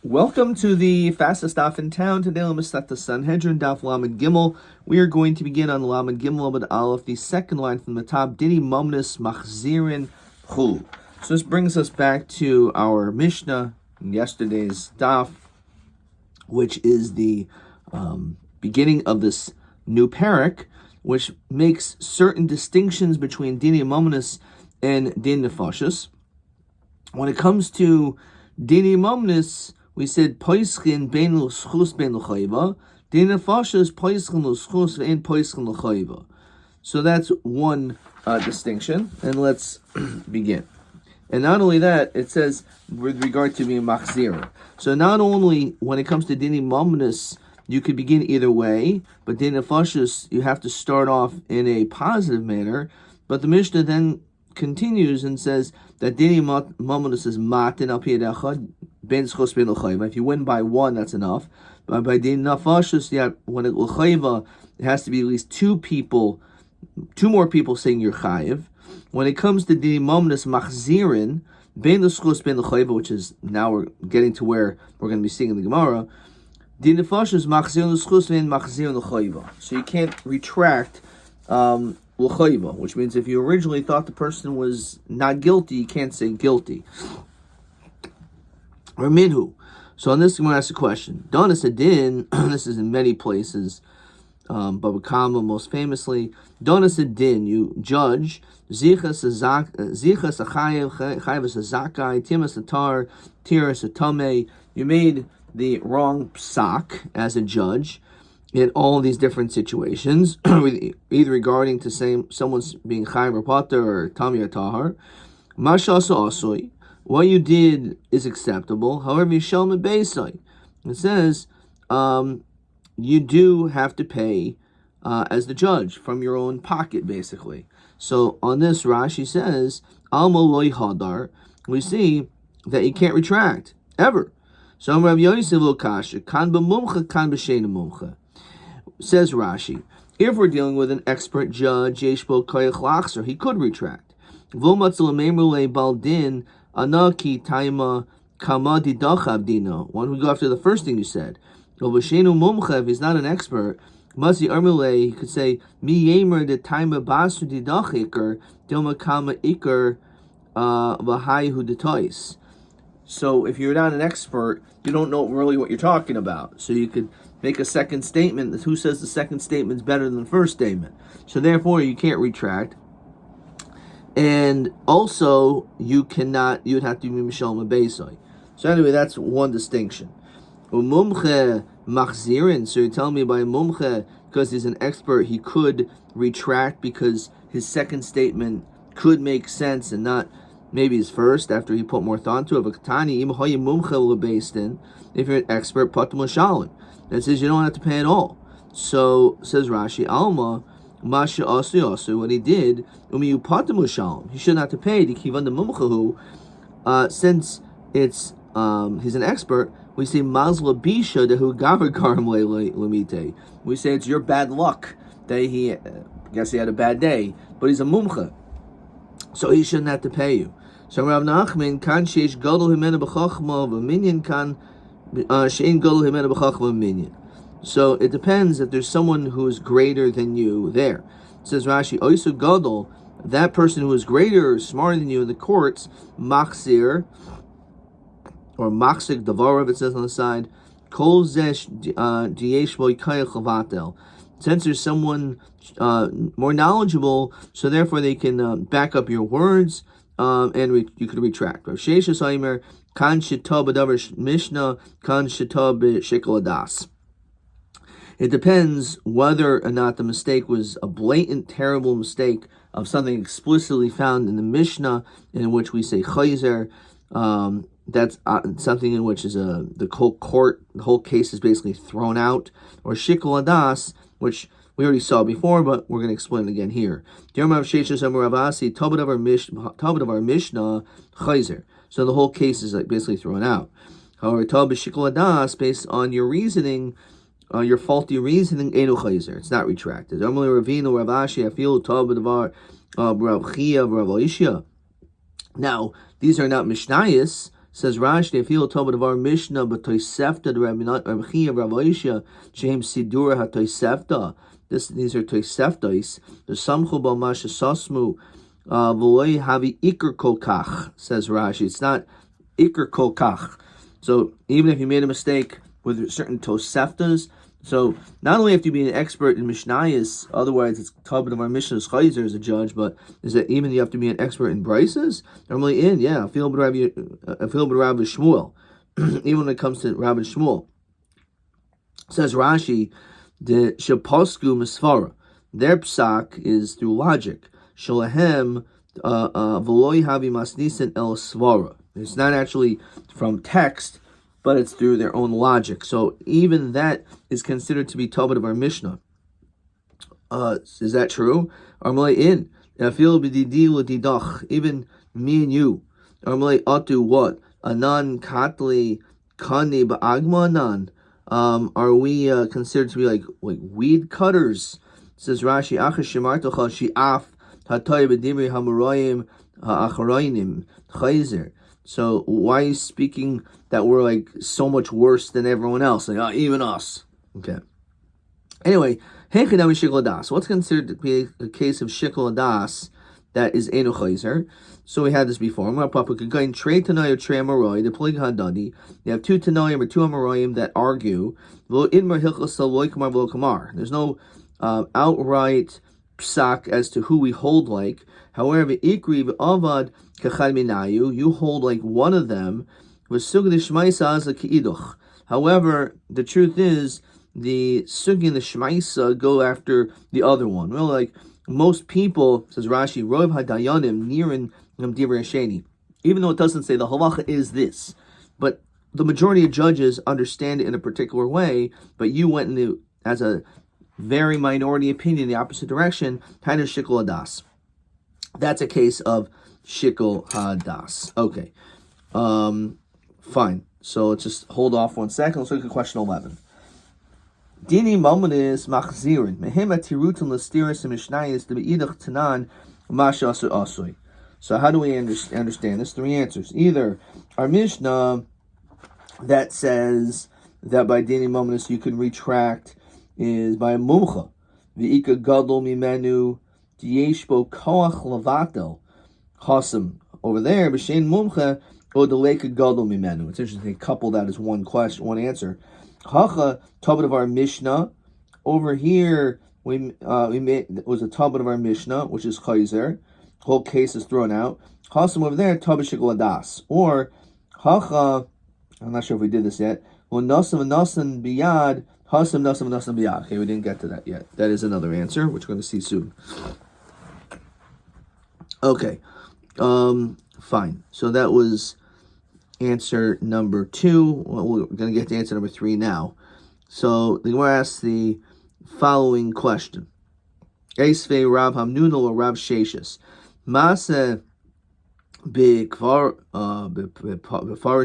Welcome to the fastest daf in town. Today, we'll start the Sanhedrin daf Lamed Gimel. We are going to begin on Lamed Gimel Lamed Aleph, the second line from the top. Dini momnus machzirin hu. So this brings us back to our Mishnah in yesterday's daf, which is the beginning of this new parak, which makes certain distinctions between Dini momnus and Din Nefashos. When it comes to Dini momnus, we said poischin bein l'schus bein l'chayva. Din nefashos poischin l'schus ve'en poischin l'chayva. So that's one distinction, and let's begin. And not only that, it says with regard to being machzir. So not only when it comes to dini momnus, you could begin either way, but din nefashos you have to start off in a positive manner. But the Mishnah then continues and says that dini momnus is matin al piyadecha. If you win by one, that's enough. But by din nefashos, when it l'chayva, it has to be at least two more people saying you're chayiv. When it comes to din momnus machzirin, ben l'schus ben l'chayva, which is now we're getting to where we're going to be seeing in the Gemara. Din nefashos machzirin l'schus ben machzirin l'chayva. So you can't retract l'chayva, which means if you originally thought the person was not guilty, you can't say guilty. Or minhu. So on this, I'm going to ask a question. Donas adin, this is in many places, Baba Kama most famously. Donas adin, you judge. Zichas a chayev, chayevas a zakai, timas a tar, tiras a tame. You made the wrong psak as a judge in all these different situations, either regarding to someone's being chayev or pater or tami or tahar. Mashasa asoi. What you did is acceptable. However, Yishalma Beisai. It says you do have to pay as the judge from your own pocket, basically. So on this, Rashi says Alma loy hadar. We see that you can't retract ever. So Rav Yosef lo kasha kan b'mumcha kan b'sheina mumcha. Says Rashi, if we're dealing with an expert judge, yeshbo koyach lachzer, he could retract. V'umatzal meimule baldin. Anaki taima kama didachav dino. One who go after the first thing you said. Ovashenu mumcha, if he's not an expert, masi armule, he could say mi yemer de taima basu didachikar dilma kama ikar v'hayu detois. So if you're not an expert, you don't know really what you're talking about. So you could make a second statement. Who says the second statement is better than the first statement? So therefore, you can't retract. And also, you'd have to be Mishalma Beisai. So anyway, that's one distinction. Mumche machzirin. So you're telling me by mumche, because he's an expert, he could retract because his second statement could make sense and not maybe his first after he put more thought into it. If you're an expert, patum l'shalim. That says you don't have to pay at all. So says Rashi, Alma. Masha also what he did, he shouldn't have to pay the kivan the mumchahu. Since it's he's an expert, we say mazla bisha dehu gaver karam lemite. We say it's your bad luck that he, I guess he had a bad day, but he's a mumcha, so he shouldn't have to pay you. So Rav Nachman kan sheish gadol himena b'chachma v'minyan kan shein gadol himena b'chachma v'minyan. So it depends if there's someone who is greater than you there. It says Rashi, Oisu Gadol, that person who is greater or smarter than you in the courts, Machzir, or Machzik Davarav, it says on the side, Kol Zesh Diesh Voikayach Lavatel. Since there's someone more knowledgeable, so therefore they can back up your words, and you could retract. Rav Sheshes Aimer, Kan Shitob Adavar Mishnah, Kan Shitob Shekel Adas. It depends whether or not the mistake was a blatant, terrible mistake of something explicitly found in the Mishnah, in which we say chayzer. That's something in which is the whole case is basically thrown out, or shikol adas, which we already saw before, but we're going to explain it again here. So the whole case is basically thrown out. However, shikol adas, based on your reasoning. Your faulty reasoning, Einu Chayzer. It's not retracted. Normally, Ravino, Rav Ashi, Afil, Tab, Rav Chia, Rav Oishia. Now, these are not Mishnayos, Says Rashi, if he'll tell of our Mishnah, but Toisefta, the Rabbi Chia, Rabbi Isha, James Sidura ha Toisefta. These are Toiseftais. The Samchu B'Masha Sasmu, V'loi Havi Iker Kolkach, says Rashi. It's not Iker Kolkach. So even if you made a mistake with certain Toseftas, so not only have to be an expert in Mishnayos, otherwise it's Talmud of our Mishnah's Chayzer as a judge, but is that even you have to be an expert in Brises? Normally Fil Rabbi Shmuel, even when it comes to Rabbi Shmuel. Says Rashi, the Shaposku Misfara, their psak is through logic. Shalahem V'loi Havi Masnisen El Svara. It's not actually from text, but it's through their own logic. So even that is considered to be Talmud of our Mishnah. Is that true? Armalei in. Even me and you. Armalei atu what? Anan katli kani ba'agma anan. Are we considered to be like weed cutters? Says Rashi, Achash shemartocha shi'af hatay b'dimri hamurayim ha'acharayim chayzer. So why are you speaking that we're like so much worse than everyone else? Like, even us. Okay. Anyway, what's considered to be a case of shikol das that is enu chayzer? So we had this before. You have two Tanoim or two Amoraim that argue. There's no outright psak as to who we hold like. However, ikri avad kachad minayu, you hold like one of them. However, the truth is the sugi and the shmaisa go after the other one. Well, like most people, says Rashi, rov hadayanim nirin divrei sheni. Even though it doesn't say the halacha is this, but the majority of judges understand it in a particular way. But you went into as a very minority opinion, the opposite direction, kind of shikol hadas. That's a case of shikol hadas. Okay. Fine. So let's just hold off 1 second. Let's look at question 11. Dini momenis machzirin mehema tirutin listiris mishnayis the beidach tanan masha asu asui. So how do we understand this? 3 answers. Either our Mishnah that says that by dini momenis you can retract is by a mumcha. V'ika gadol mimenu dieshbo koach lavatel chasam. Over there, b'shein mumcha o deleka gadol mimenu. It's interesting to couple that as one question, one answer. Hacha tabut of our Mishnah. Over here, we made it was a tabut of our Mishnah, which is chayzer. Whole case is thrown out. Chasam over there, tabut shikol hadas. Or hacha, I'm not sure if we did this yet. Well, nasam biyad. Hasam nasam biyad. Okay, we didn't get to that yet. That is another answer, which we're going to see soon. Okay, fine. So that was answer number 2. Well, we're going to get to answer number 3 now. So the Gemara asks the following question: Eisvei Rav Hamnuna or Rav Sheshis Mase b'Kfar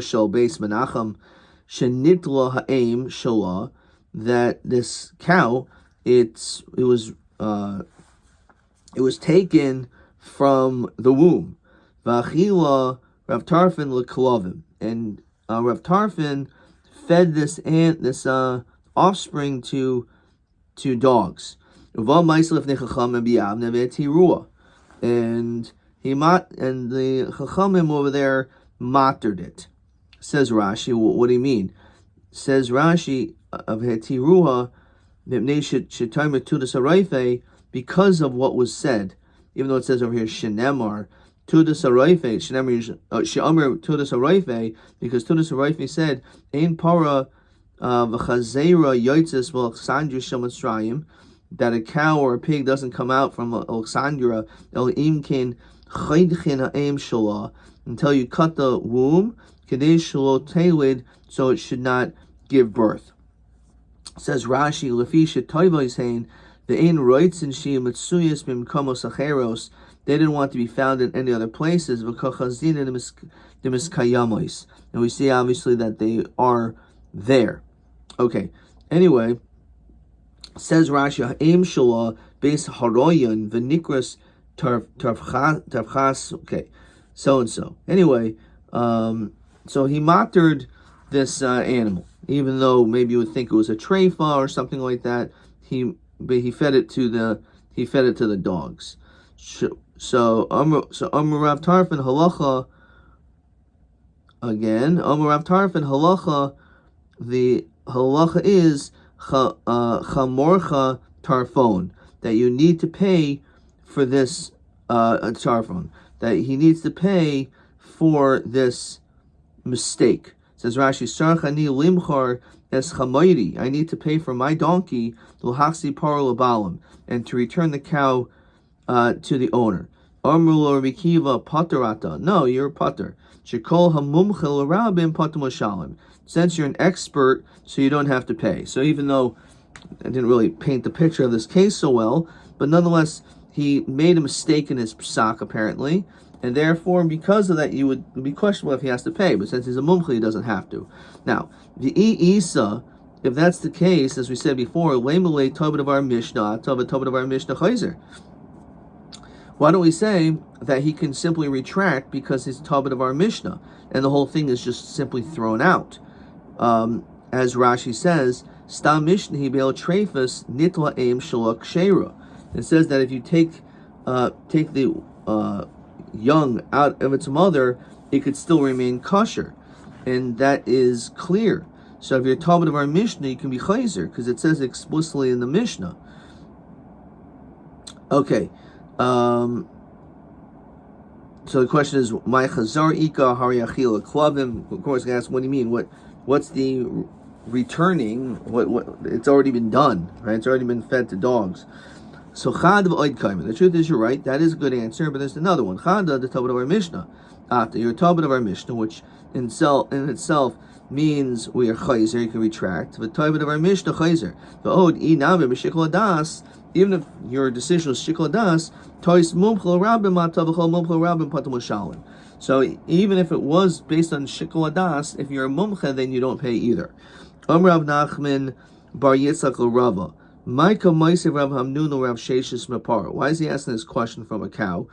Shel Beis Menachem Shenitla Ha'em Shalah, that this cow it was taken from the womb. V'achila Rav Tarfon l'klovim, and Rav Tarfon fed this offspring to dogs. And the Chachamim over there mattered it. Says Rashi, what do you mean? Says Rashi of Hetiruha, because of what was said, even though it says over here Shenemar, Tudas Araife, She'amar Tudas Araife, because Tudas Araife said, Ein para v'chazera yotzes v'Alexandria shel Mitzrayim, that a cow or a pig doesn't come out from Alexandria, el imkin chaydchin ha'em shalah, until you cut the womb, kadei shelo telid, so it should not give birth. Says Rashi, lefi shetoiva is saying, the ein roitzin she mitzuyas bimkamos acheros, they didn't want to be found in any other places, and we see obviously that they are there. Okay, anyway, says Rashi, ha'em shalah beis haroyan v'nikras tarfchas, okay, so and so. Anyway, So he matered this animal, even though maybe you would think it was a treifa or something like that. He fed it to the dogs. So Amar Rav Tarfon halacha again. Amar Rav Tarfon halacha. The halacha is chamorcha tarfon, that you need to pay for this tarfon, that he needs to pay for this mistake. Says Rashi, Sarchani limchar es chamayri, I need to pay for my donkey l'hachsi paro l'balam, and to return the cow to the owner. Amrulo Rikiva paterata, no, you're a pater. Shekol hamumche l'rabim pater moshalim, since you're an expert, so you don't have to pay. So even though I didn't really paint the picture of this case so well, but nonetheless, he made a mistake in his psak apparently, and therefore, because of that, you would be questionable if he has to pay. But since he's a mumche, he doesn't have to. Now, the isa, if that's the case, as we said before, leimule tobit of our mishnah, tobit of our mishnah chayzer. Why don't we say that he can simply retract because he's tobit of our mishnah, and the whole thing is just simply thrown out? As Rashi says, Stam Mishnahi Be'el Trefus Nitla Aim Shalak Sheira. It says that if you take the young out of its mother, it could still remain kosher, and that is clear. So if you're talking of our Mishnah, you can be chayzer because it says explicitly in the Mishnah. Okay, so the question is, my chazar ika hariachila klavim. Of course, I ask, what do you mean? What's the returning? What? It's already been done, right? It's already been fed to dogs. So chad v'oid kaimen. The truth is, you're right. That is a good answer. But there's another one. Chada, the tablet of our Mishnah. After you're a tablet of our Mishnah, which in itself means we are chayzer. You can retract. The tablet of our Mishnah chayzer. The od inave b'shikol das. Even if your decision was shikol das, tois mumchel rabim matavachol mumchel rabim patam shalim. So even if it was based on shikol das, if you're a mumche, then you don't pay either. Rav Nachman bar Yitzchak Rava. Maika Maisev Rav Hamnun Rav Sheshis Mepara. Why is he asking this question from a cow?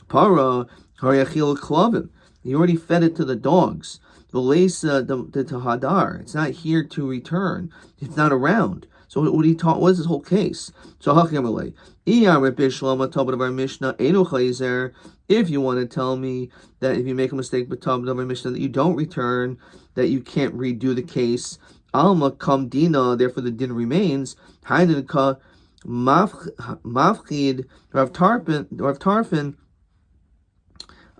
Para Haryachil Klavim. He already fed it to the dogs. Velesa the Tahadar. It's not here to return. It's not around. So what he taught was his whole case. So Hachamalei. If you want to tell me that if you make a mistake with Tabad Mishnah that you don't return, that you can't redo the case, Alma kam dina, therefore the din remains. Hainenka mafchid Rav Tarfon.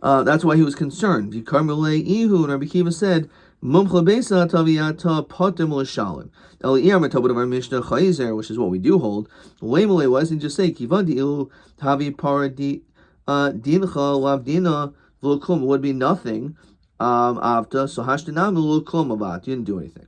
That's why he was concerned. Vikarmulei ihu, Rabbi Kiva said, Mumcha besa taviyata potem l'shalim. El iyam tabot of our Mishnah chayzer, which is what we do hold. Leimulei, why doesn't he just say kivandi ilu tavi paradi dincha lav dina v'lukum? It would be nothing after so hashtinam v'lukum avat. You didn't do anything.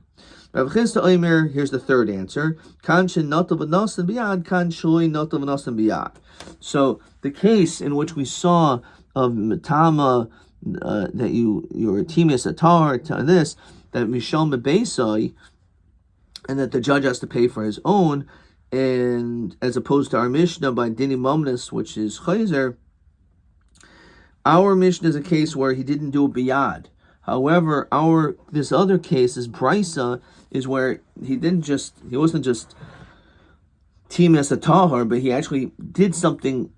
Rav Chisda Omer, here's the third answer. Kan shenatav v'nasan biyad, kan shloi natav v'nasan biyad. So the case in which we saw of Matama, that you're a timias atar, this, that Mishal Mebesai, and that the judge has to pay for his own, and as opposed to our Mishnah by Dini Momnus, which is Chayzer, our Mishnah is a case where he didn't do a biyad. However, this other case, is Brisa, is where he wasn't just timias atar, but he actually did something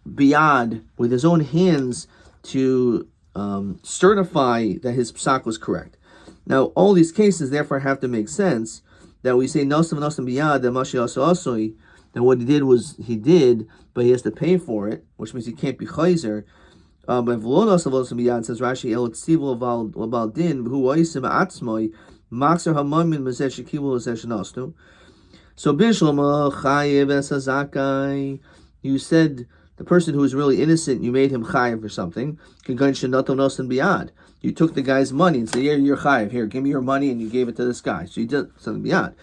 biyad with his own hands to certify that his psak was correct. Now, all these cases therefore have to make sense, that we say nasam biyad, that mashi asoi, that what he did was he did, but he has to pay for it, which means he can't be chayzer. But v'lo nasam biyad, says Rashi, el tzivul l'bal din who oisim atzmoi maxer hamamin mazeh shekivu l'zeh shenastu. So bishlam chayev esazakai, you said the person who was really innocent, you made him chayiv for something. You took the guy's money and said, "Here, you're chayiv. Here, give me your money," and you gave it to this guy. So you did something biyad.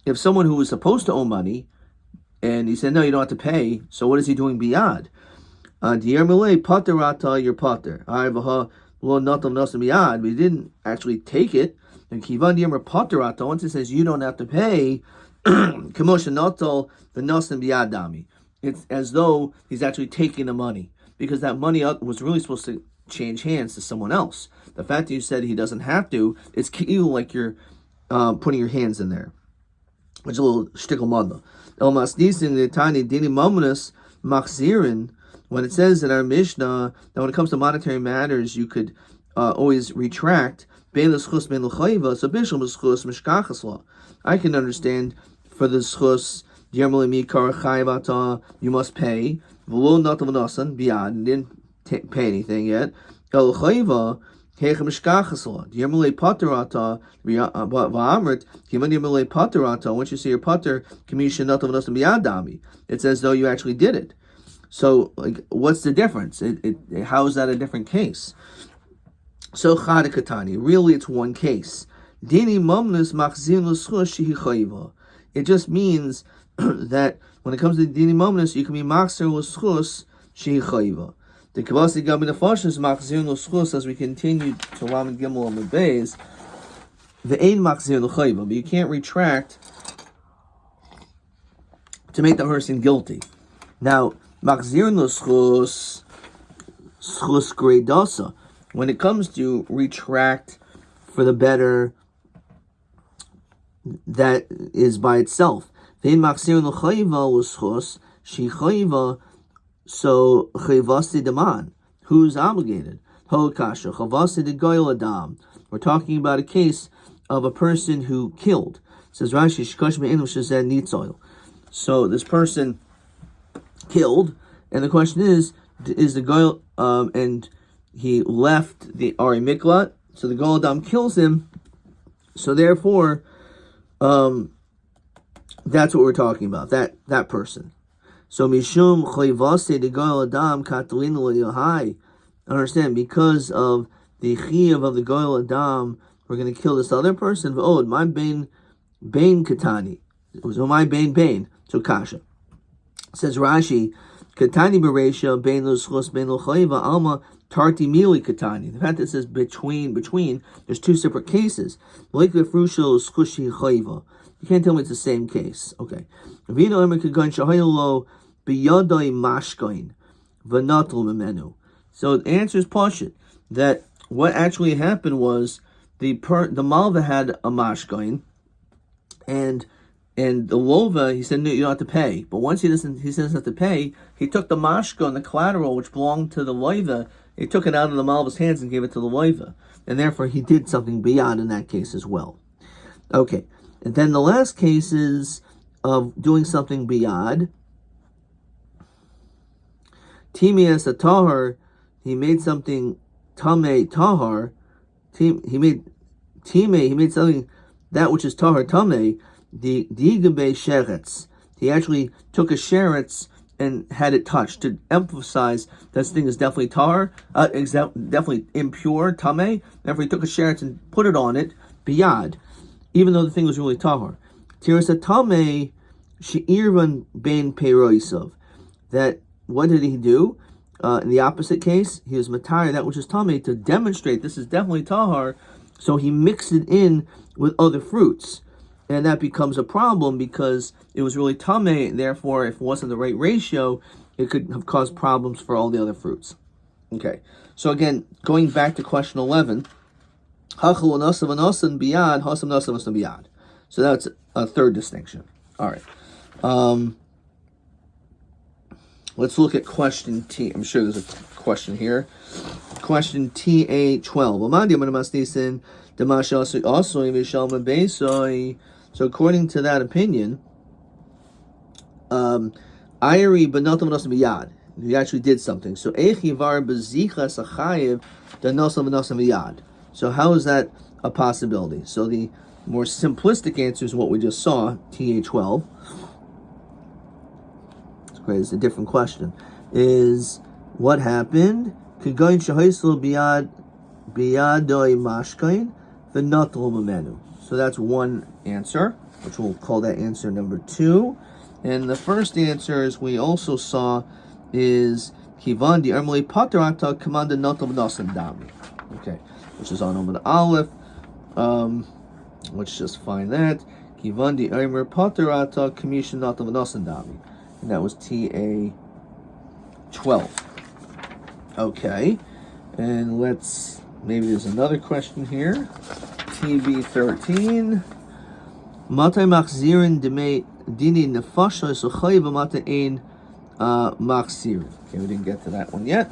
If someone who was supposed to owe money, and he said, "No, you don't have to pay," so what is he doing biyad? You're pater. But he didn't actually take it. And once it says you don't have to pay, it's as though he's actually taking the money. because that money was really supposed to change hands to someone else. The fact that you said he doesn't have to, it's like you're putting your hands in there, which is a little shtickle mother. El masnisin the tiny dini momunus machzirin. When it says in our Mishnah that when it comes to monetary matters, you could always retract. So I can understand for the schus, you must pay. You didn't pay anything yet. Once you see your pater, it's as though you actually did it. So, what's the difference? How is that a different case? So, chadikatani, really it's one case. Dini momnus machzin l'schus shehi chayiva. It just means that when it comes to dini momnus, you can be machzir l'schus shehi chayiva. The kavasi gabi nefashis machzir l'schus, as we continue to Lamed Gimel Amud Beis, the ein machzir l'chayiva, but you can't retract to make the person guilty. Now, machzir l'schus, schus gredasa. When it comes to retract for the better, that is by itself. Vein machzir l'chayiva l'schus she chayiva. So chayvasi deman, who's obligated? Holokasha chavasi de goyel adam. We're talking about a case of a person who killed. It says Rashi shkosh me'enu shezeh nitzoil. So this person killed, and the question is the goyel and he left the Ari Miklat, so the goyel adam kills him. So therefore, that's what we're talking about. That person. So mishum chayvase de goyel adam katalin l'yohai. Understand, because of the chiyuv of the goyel adam, we're going to kill this other person. V'od my bain katani. It was my bain. So kasha says Rashi katani bereisha bain l'schus bain l'chayva alma tarti mili katani. The fact that it says between. There's two separate cases. Likle frushel schushi chayva. You can't tell me it's the same case. Okay. Vino emer kagan shahaylo biyadai mashkain v'natul memenu. So the answer is pashut, that what actually happened was the malva had a mashkain, and the lova, he said no, you don't have to pay. But once he doesn't have to pay, he took the mashka and the collateral which belonged to the loiva, he took it out of the malva's hands and gave it to the loiva, and therefore he did something beyond in that case as well. Okay. And then the last case is of doing something beyond. Timias a tahar, he made something tame tahar. He made something that which is tahar tame. The digabe sheretz. He actually took a sheretz and had it touched to emphasize this thing is definitely tahar, definitely impure tame. Therefore, he took a sheretz and put it on it beyond, even though the thing was really tahar. Tirasa tame she'irvan ben peiroisav. That what did he do? In the opposite case, he was matar that which is tame to demonstrate this is definitely tahar. So he mixed it in with other fruits, and that becomes a problem because it was really tame. And therefore, if it wasn't the right ratio, it could have caused problems for all the other fruits. Okay. So again, going back to question 11. So that's a third distinction. All right. Let's look at question T. I'm sure there's a question here. Question TA12. So according to that opinion, Ayri b'notam v'nosam b'yad. He actually did something. So echivar b'zichas achayev d'nosam v'nosam b'yad. So how is that a possibility? So the more simplistic answer is what we just saw, TA12. It's great, it's a different question. Is what happened? K'goyin shahaysel biyadoi mashkain v'natul memenu. So that's one answer, which we'll call that answer number 2. And the first answer, as we also saw, is Kivan di Ermali Paterata Commanda Natal Nasan Dami. Okay, which is on Omen Aleph. Let's just find that. Kivan di Ermer Paterata Commission Natal Nasan Dami. And that was TA 12. Okay, and maybe there's another question here. TB13. Mate machzirin dini nefashos u'chayva mate ein machzirin. Okay, we didn't get to that one yet.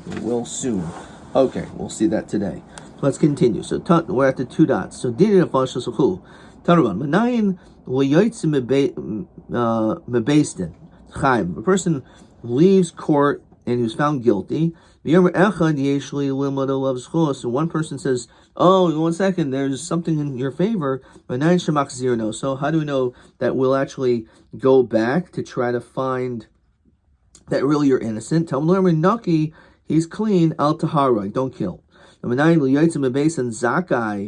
We will soon. Okay, we'll see that today. So let's continue. So we're at the two dots. So dini nefashos u'chu. Tanaran manayin v'yotzim mebeisdin chayim. A person leaves court and he was found guilty. And one person says, "Oh, 1 second, there's something in your favor." So how do we know that we'll actually go back to try to find that really you're innocent? Tell him, Naki, he's clean, al tahara, don't kill. If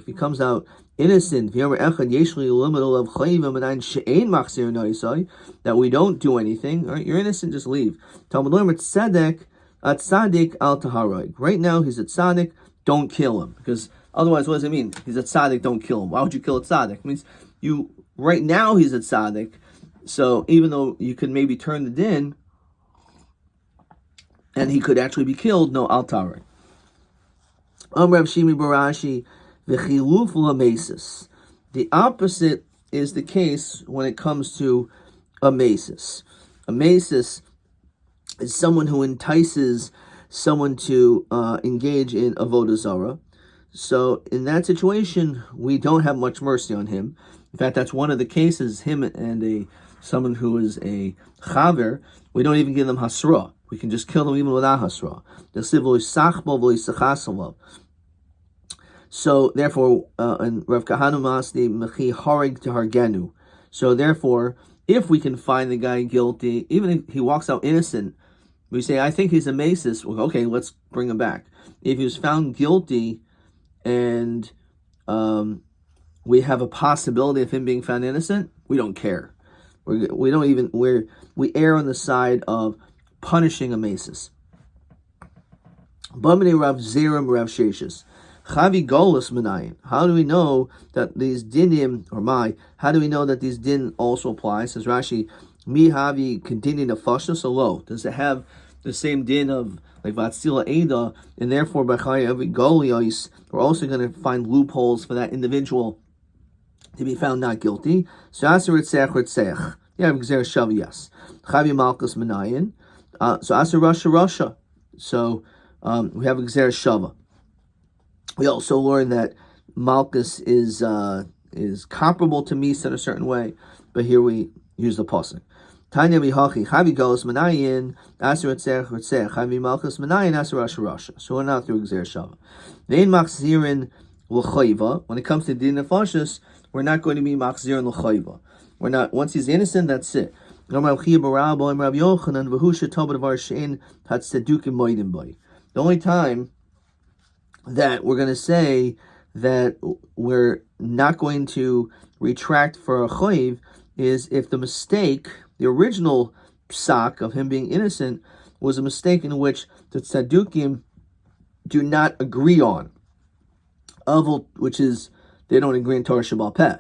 he comes out innocent, that we don't do anything, all right, you're innocent, just leave. At tzaddik al taharoi. Right now he's at tzaddik, don't kill him. Because otherwise, what does it mean? He's at tzaddik, don't kill him. Why would you kill a tzaddik? It means right now he's at tzaddik, so even though you could maybe turn the din, and he could actually be killed, no, al taharoi. Rav Shimi Barashi, v'chiluf l'mesis. The opposite is the case when it comes to a mesis. A mesis is someone who entices someone to engage in avodah zarah. So in that situation, we don't have much mercy on him. In fact, that's one of the cases. Him and someone who is a chaver, we don't even give them hasra. We can just kill them even without hasra. So therefore, and Rav Kahanu Masni mechi harig to hargenu. So therefore, if we can find the guy guilty, even if he walks out innocent, we say, I think he's a mesis. Well, okay, let's bring him back. If he was found guilty and we have a possibility of him being found innocent, we don't care. We err on the side of punishing a mesis. Bamini Rav Zerim Rav Sheshis. Chavi Golus Menayin. How do we know that these dinim, how do we know that these din also apply? Says Rashi, Mi Havi Continue Nefashos Alo. Does it have the same din of like Vatsila Eda, and therefore by Chayavi Golios, we're also going to find loopholes for that individual to be found not guilty. So Aser Ritzech Ritzech. Yeah, Gzer Shav, yes. Chavi Malkus Menayin. So Aser Rasha. So we have Gzer Shava. We also learn that Malchus is comparable to Misa in a certain way, but here we use the pasuk. Tanya mihachi chavi golos manayin aser etzech etzech chavi Malchus manayin aser rasha. So we're not through Gzer Shava. Vein machzirin l'chayva. When it comes to din nefashos, we're not going to be machzirin l'chayva. We're not. Once he's innocent, that's it. The only time that we're going to say that we're not going to retract for a chayiv is if the mistake, the original psak of him being innocent, was a mistake in which the tzadukim do not agree on, which is they don't agree in Torah Shabbal Peh.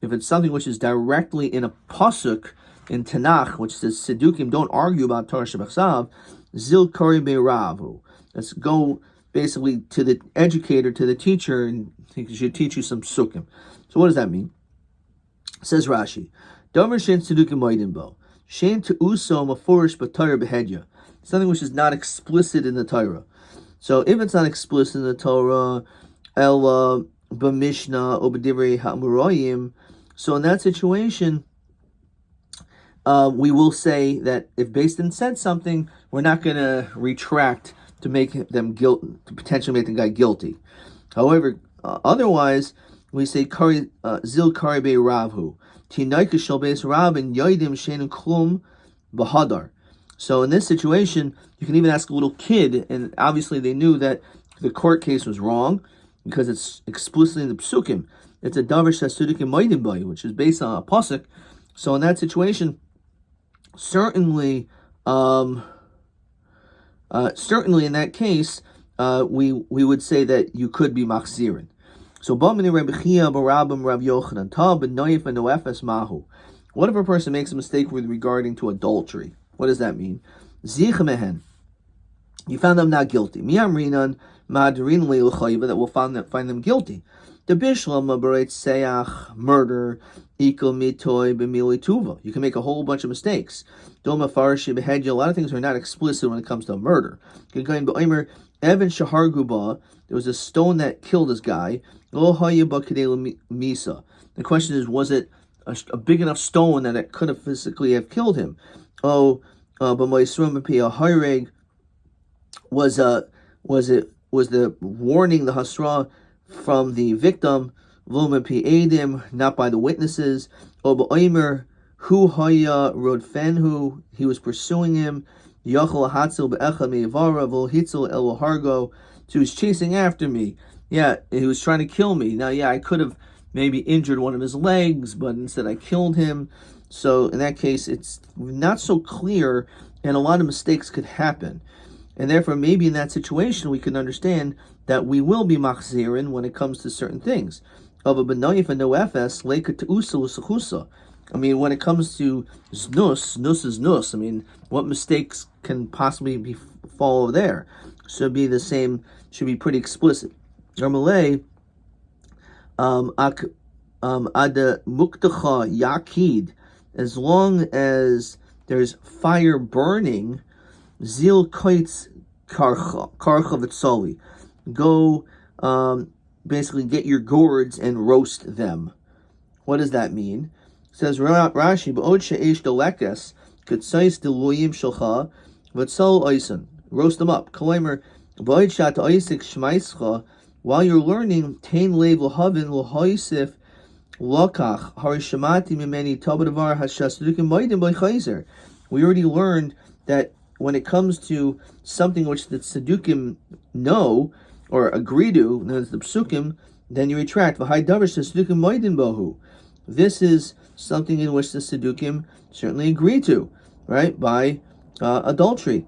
If it's something which is directly in a pasuk in Tanakh, which says tzadukim don't argue about Torah Shabbal Zil Kari Be'Ravu. Let's go basically to the educator, to the teacher, and he should teach you some psukim. So what does that mean? Says Rashi, Domer Shen Tzedukim Moedinbo. Shen Te'uso Mafurish B'Torah Behedya. Something which is not explicit in the Torah. So if it's not explicit in the Torah, Ella, B'Mishnah, or B'Divrei HaMuroyim, so in that situation, we will say that if Beis Din said something, we're not going to retract to make them to potentially make the guy guilty. However, otherwise, we say zil kari be ravhu tinaika shel beis rab and yoidim shein klum bahadar. So in this situation, you can even ask a little kid, and obviously they knew that the court case was wrong because it's explicitly in the psukim. It's a davar shasudikim moedim bay, which is based on a pasuk. So in that situation, certainly in that case, we would say that you could be machzirin. So, what if a person makes a mistake with regarding to adultery? What does that mean? Zich mehen. You found them not guilty. Miamrinan ma'adrin le'uchayva, that will find them guilty. The bishlam abaret seach, murder, equal mitoy b'mili tuva. You can make a whole bunch of mistakes. Doma farshi behedya. A lot of things are not explicit when it comes to murder. Going b'omer Evan shahar guba. There was a stone that killed this guy. Lo hayba kedei misa. The question is, was it a big enough stone that it could have physically have killed him? Oh, but moisrum b'pia hayreg. Was the warning, the hasra, from the victim, not by the witnesses? Omer hu haya rodfenhu, he was pursuing him. Yachol hatzil be'echa me'ivara v'hitzel el hargo, so he was chasing after me. Yeah, he was trying to kill me. Now, yeah, I could have maybe injured one of his legs, but instead I killed him. So in that case, it's not so clear, and a lot of mistakes could happen. And therefore, maybe in that situation, we can understand that we will be machzirin when it comes to certain things. I mean, when it comes to znus is nus. I mean, what mistakes can possibly fall over there? Should be the same, should be pretty explicit. Ad muktacha yakid, as long as there's fire burning, Zil koitz karcha v'tzoli. Go, basically get your gourds and roast them. What does that mean? It says Rashi, b'od she'esh delekes k'tzais deluyim shelcha v'tzol oisen. Roast them up. K'leimer b'od shat oisik shmaischa. While you're learning, tein lev l'havin l'hoisif lokach harishamati mimeni tabadavar hashasdukim moedim b'chayzer. We already learned that when it comes to something which the Tzedukim know or agree to, that's the Psukim, then you retract. This is something in which the Tzedukim certainly agree to, right, by adultery.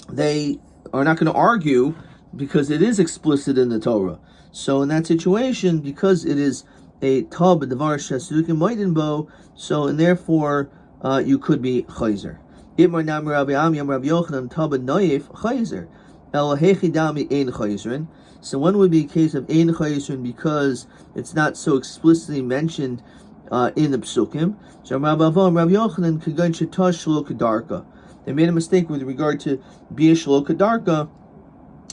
They are not going to argue because it is explicit in the Torah. So in that situation, because it is a tab devar shesukim moedin bo, so and therefore you could be chayzer. So when would be a case of ein chayzrin because it's not so explicitly mentioned in the psukim? So Rav Yochanan kagan shetash shlo kedarka. They made a mistake with regard to bia shlo kedarka,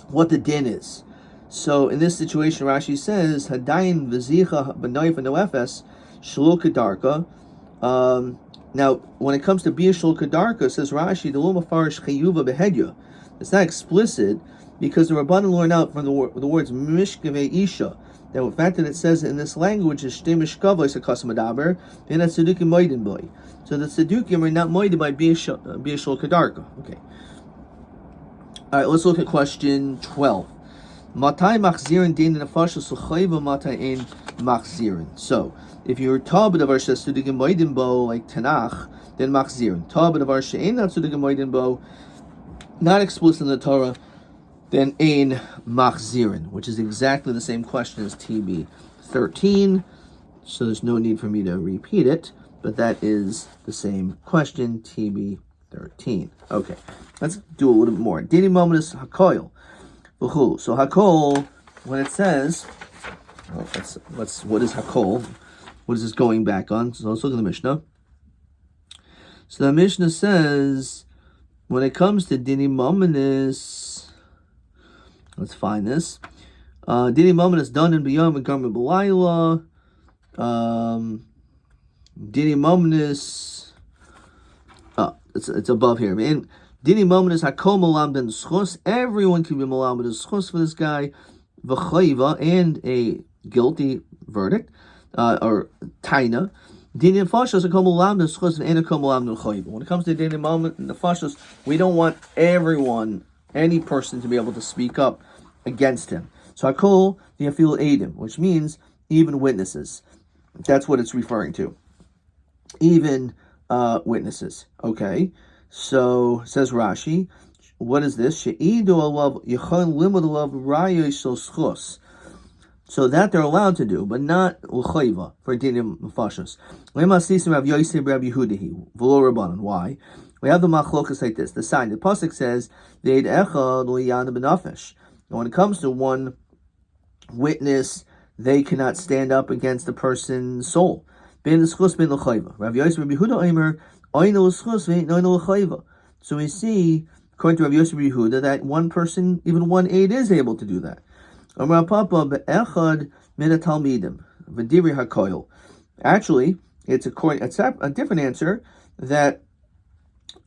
what the din is. So in this situation, Rashi says hadayin v'zicha b'noif and noefes shlo kedarka. Now, when it comes to Biyashul Kadarka, says Rashi, the Luma Farish Chayuva Behedya. It's not explicit because the Rabbanan learn out from the words Mishkave Isha. That the fact that it says in this language is Shtei Mishkava is a Kasam Adaber, and that's Tzedukim Moedin Boy. So the Tzedukim are not moeded by Biyashul Kadarka. Okay. Alright, let's look at question 12. Matai Machzirin Din Nefashos L'Chayva Matai Ein Machzirin. So, if you're tab of our shesudigim moedin bo like Tanakh, then machzirin. Tab of our she'ein not sudigim moedin bo, not explicit in the Torah, then ein machzirin, which is exactly the same question as TB 13. So there's no need for me to repeat it, but that is the same question, TB 13. Okay, let's do a little bit more. Dini mominus hakoil, v'chul. So hakol, when it says, let's what is hakol? What is this going back on? So let's look at the Mishnah. So the Mishnah says, when it comes to Dini Mominus, let's find this. Dini Mominus done in B'yom and Garmin B'layla. Dini Mominus, it's above here. And Dini Mominus Hakol Malam Ben Schos. Everyone can be Malam Ben Schos for this guy. V'chayva, and a guilty verdict. Or taina. Dinin fashos akom ulam neschos and akom ulam nechayv. When it comes to dinin moment and the fashos, we don't want everyone, any person, to be able to speak up against him. So hakol v'yafil edim, which means even witnesses. That's what it's referring to. Even witnesses. Okay. So says Rashi, what is this? She'idu alav yechon limud alav rayos shel schos. So that they're allowed to do, but not l'chayva for dinim mafashos. Lema sisim Rav Yosef Rav Yehudahi v'lo Rabbanan. Why? We have the machlokas like this. The sign. The pasuk says, "Ve'ed echad lo yana b'nafesh." And when it comes to one witness, they cannot stand up against the person's soul. Ben l'schus ben l'chayva. Rav Yosef Rabbi Yehuda Omer, oino l'schus ve'oino l'chayva. So we see, according to Rav Yosef Rabbi Yehuda, that one person, even one aide, is able to do that. Amar Papa be'echad min hatalmidim v'divrei hakoil. Actually, it's a different answer that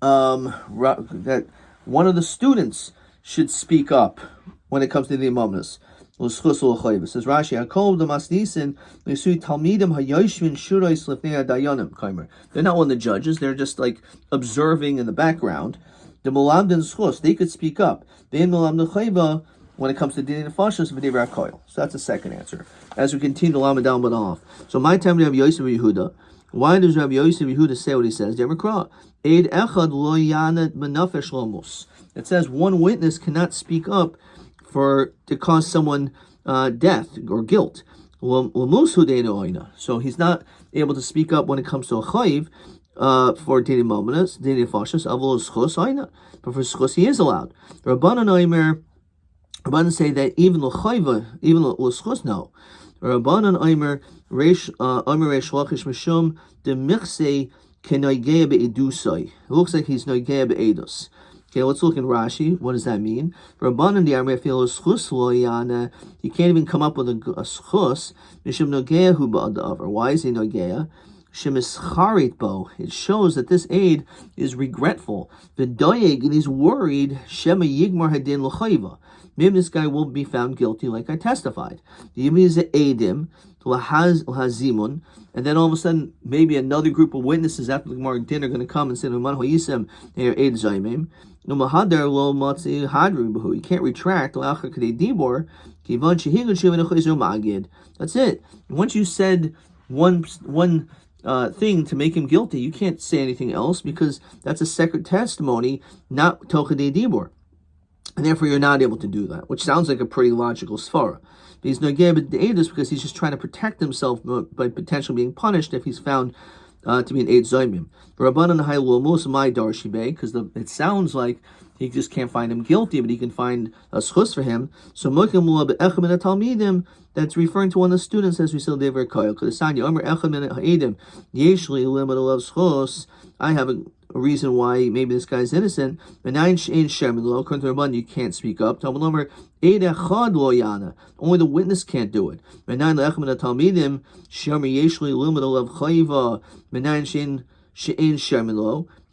that one of the students should speak up when it comes to the imamnus. Says Rashi, Hakol Damasnisin, Nisui Talmidim Hayoshvin Shurais Lifnei Dayanim Kaimer. They're not one of the judges, they're just like observing in the background. The Mulamdin Schus, they could speak up. They Mulamdin Chayba when it comes to Dinin Fashas V'Divrei HaKoil. So that's the second answer. As we continue to Lamed down but off. So my time to have Yosef Yehuda. Why does Rabbi Yosef Yehuda say what he says? Eid echad lo yanet menafesh lomus. It says one witness cannot speak up to cause someone death or guilt. So he's not able to speak up when it comes to a chayiv for dini mominus, dini fashus, avol schus oina. But for schus he is allowed. Rabbanan say that even l'chayva, even l'schus, no. Rabbanan Omer Reish Lachish Mishum de Michse Kenoigea be'edusai. It looks like he's Noigea be'edus. Okay, let's look in Rashi. What does that mean? Rabbanan the Amr feel schus loyana. He can't even come up with a schus. Mishum Noigea hu ba'adavar. Why is he Noigea? Shemischarit bo. It shows that this aid is regretful. The doyeg, and he's worried. Shema yigmar hadin l'chayva. Maybe this guy will be found guilty, like I testified. The Yomi is Eidim, Lahazimun, and then all of a sudden, maybe another group of witnesses after the Gemara din are going to come and say, "Man hoyisem, they are Eid Zaymim." No mahadar lo matzi hadri b'hu. You can't retract l'achar kadei dibor kivan shehigun shivin achizu magid. That's it. Once you said one thing to make him guilty, you can't say anything else because that's a second testimony, not tochadei dibor. And therefore, you're not able to do that, which sounds like a pretty logical svara. But he's nogeh b'deidus because he's just trying to protect himself by potentially being punished if he's found to be an eid zaymim. Rabbanan haylo mus my darshibe, because it sounds like he just can't find him guilty, but he can find a schus for him. So mokim lo be'echem min talmidim. That's referring to one of the students, as we said, Dever Koyel. Because Sanya Omer echem min ha'idim yeshli limit of schus. I have a reason why maybe this guy's innocent. According to Rabban, you can't speak up. Only the witness can't do it.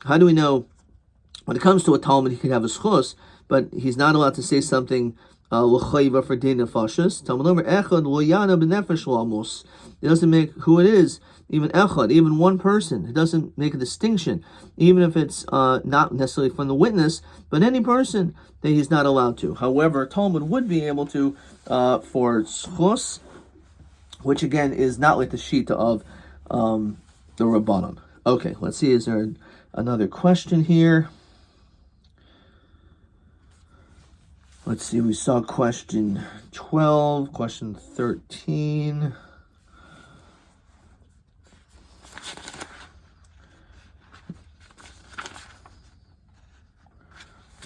How do we know when it comes to a Talmud he can have a schus, but he's not allowed to say something l'chayva for din nefashos? It doesn't make who it is, even echad, even one person. It doesn't make a distinction, even if it's not necessarily from the witness, but any person that he's not allowed to. However, Talmud would be able to for schus, which again is not like the shita of the Rabbanon. Okay, let's see. Is there another question here? Let's see. We saw question 12, question 13.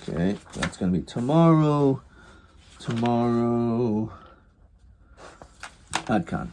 Okay, that's going to be tomorrow. Adkan.